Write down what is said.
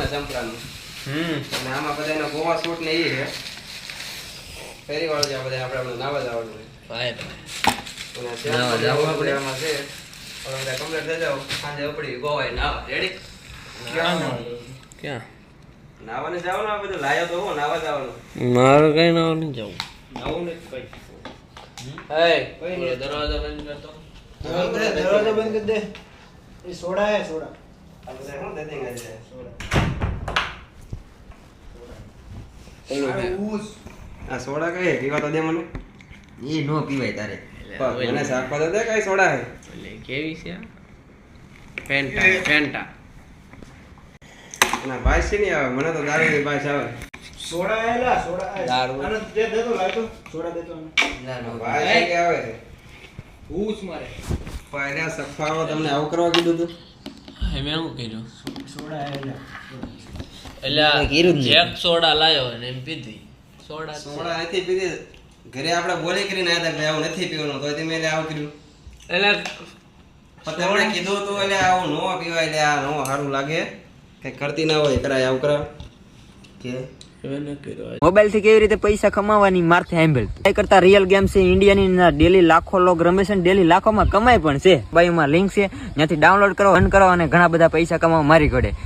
ને ચંપલાનું અને આમાં બધા એના ગોવા સૂટ ને એ છે ફેરી વાળું છે બધા આપણે નાવા જવાનું ભાઈ નાવા જવું આપણે આમાં છે હવે બધા કમ્પ્લીટ થઈ જાવ સાંજે ઉપડી ગોવાય નાવા રેડી ક્યાં નાવાને જવાનું આ બધું લાયો તો હું નાવા જવાનું મારે કઈ નાવા નહીં જવું નાવું નથી કઈ દરવાજો બંધ કરતો દરવાજો બંધ કરી દે એ સોડા હે સોડા આ બધા શું દે દેંગા છે આ સોડા કઈ પીવા તો દે મને એ નો પીવાય તારે મને શાકભાજી તો દે કઈ સોડા હે એટલે કેવી છે ફેન્ટા ફેન્ટા એના ભાઈ છે ને આવે મને તો દારૂની ભાઈ આવે સોડા આયલા સોડા દારૂ. આનો દે દેતો લાઈતો સોડા દેતો ના નો ભાઈ છે કે આવે છે હુસ મારે પહેલા સફાવો તમને આવું કરવા કીધું તું મેં શું કર્યું સોડા આયલા એટલે કીધું જ નહીં. એક સોડા લાયો ને એમ પીધી સોડા જ છે. સોડા નથી પીધી ઘરે આપણે બોલી કરીને આવ્યા હતા કે આવું નથી પીવાનું તો તમે એટલે આવું કર્યું એટલે પણ તમને કીધું હતું એટલે આવું નો પીવાય એટલે આ નો સારું લાગે કઈ કરતી ના હોય કરાય આવું કરાવ કે એને કર્યું મોબાઈલ થી કેવી રીતે પૈસા કમાવાની મારથી સાંભળ એ કરતા રિયલ ગેમ છે ઇન્ડિયાની ડેલી લાખો લોગ રમે છે ડેલી લાખોમાં કમાય પણ છે બાઈમાં લિંક છે ત્યાંથી ડાઉનલોડ કરો રન કરો અને ઘણા બધા પૈસા કમાવા મારી ઘડે